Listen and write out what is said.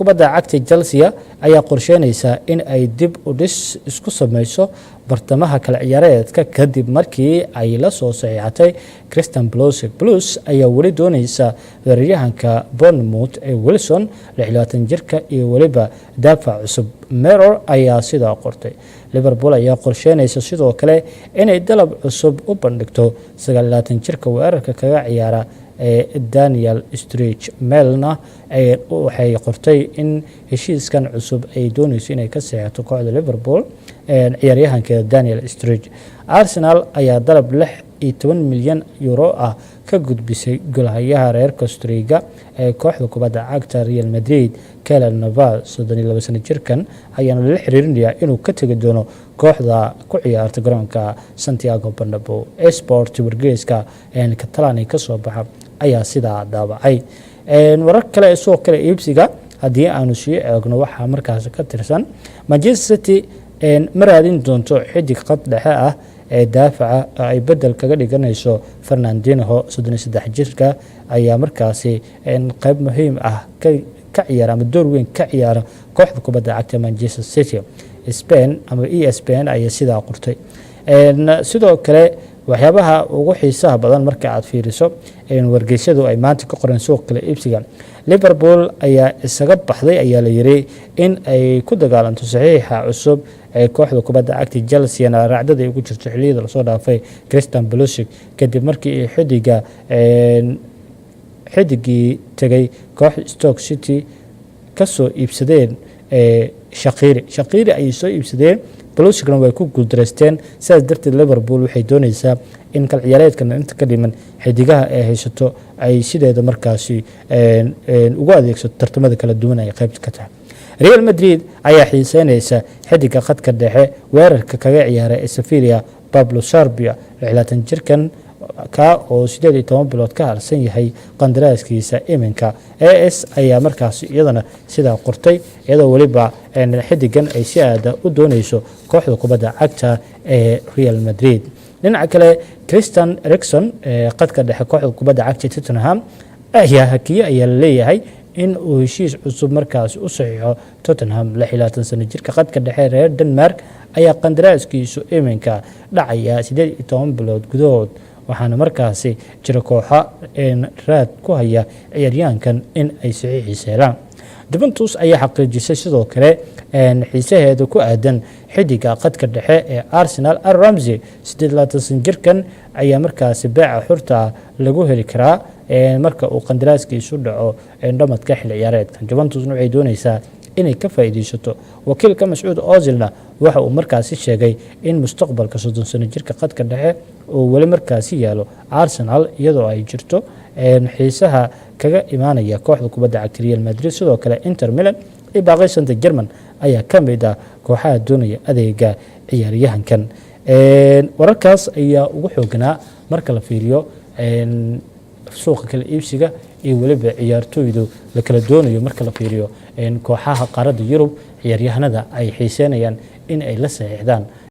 kubadda cagta Chelsea ayaa qorsheynaysa in ay dib u dhis isku sameyso bartamaha kala ciyaareedka kadib markii ay la soo saxiixatay Christian Blues ayaa wali doonaysa weeraryahanka Bournemouth ee Wilson 26 jirka iyo waliba daafac cusub Mirror ayaa sidaa qortay Liverpool ayaa qorsheynaysa sidoo kale inay dalab cusub u bandhigto 29 jirka weerarka kaga ciyaara Daniel Sturridge Melna waxay qortay in heshiiskan cusub ay doonayso inay ka saxiixato kooxda Liverpool ciyaaryahanka Daniel Sturridge Arsenal ayaa dalab 16 milyan euro ah ka gudbisay golahayaha reer Costa Rica ee kooxda kubadda cagta Real Madrid Keylor Navas 32 sano jirkan ayaana la xiriirinayaa inuu ka tagi doono kooxda ku ciyaarta garoonka Santiago Bernabeu Sport wargeyska Catalan ka soo baxa ayaa sidaa daabacay warar kale soo kale iibsiga haddii aanu sii eegno waxa markaas ka tirsan Manchester City maraadin doonto xidig qad dhexe ah ee daafaca ay bedel kaga dhiganayso Fernandinho 33 jirka ayaa markaasi qayb muhiim ah ka ciyaara ama door weyn ka ciyaara kooxda kubadda cagta Manchester City Spain ama ESPN ayaa sidaa qortay sidoo kale waxyaabaha ugu xiisaha badan marka aad fiiriso wargeysyadu ay maanta ka qoreen suuq kale iibsiga Liverpool ayaa isaga baxday ayaa la yiri in ay ku dagaalanto saxiixa cusub ee kooxda kubadda cagta Chelsea na raacdada ugu jirto xilliyada la soo dhaafay Christian Pulisic kadib markii xidigii tagay koox Stoke City ka soo iibsadeen Shaqiri ay soo iibsadeen Pulisicna way ku guuldareysteen sidaas darteed Liverpool waxay doonaysaa in kal ciyaareedkan inta ka dhiman xidigaha ay haysato ay sideeda markaasi ugu adeegsato tartamada kala duwan ay qayb ka tahay Real Madrid ayaa xiiseynaysa xidiga khadka dhexe weerarka kaga ciyaara Sevilla Pablo Sarabia 26 jirkan ka oo 18 bilood ka harsan yahay qandaraaskiisa iminka AS ayaa markaasi iyadana sidaa qortay iyadoo waliba xidigan ay si aad u doonayso kooxda kubadda cagta ee Real Madrid dhinaca kale Christian Eriksen qadka dhexe kooxda kubadda cagta Tottenham ayaa hakiya leeyahay in uu heshiis cusub markaas u saxiixo Tottenham 26 sano jirka qadka dhexe reer Denmark ayaa qandaraaskiisu iminka dhacaya 18 bilood gudahood waxaana markaasi jira kooxa raad ku haya ciyaaryahankan in ay saxiixiisa helaan Juventus ayaa xaqiijisay sidoo kale xiisaheeda ku aadan xidiga qadka dhexe ee Arsenal Ramsey 28 jirkan ayaa markaasi beeca xurta lagu heli karaa marka uu qandaraaskiisu dhaco dhamadka xilli ciyaareedkan Juventus waxay doonaysaa inay ka faa'iideysato wakiilka Mas'uud Ozilna waxa uu markaasi sheegay in mustaqbalka 30 sano jirka qadka dhexe oo wali markaasi yaalo Arsenal iyadoo ay jirto xiisaha kaga imaanaya kooxda kubadda cagta Real Madrid sidoo kale Inter Milan iyo baaqaysanta German ayaa ka mid ah kooxaha doonaya adeega ciyaaryahankan wararkaas ayaa ugu xooganaa marka la fiiriyo suuqa kala iibsiga iyo waliba ciyaartooydu la kala doonayo marka la fiiriyo kooxaha qaaradda Yurub ciyaaryahanada ay xiiseynayaan in ay la saxiixdaan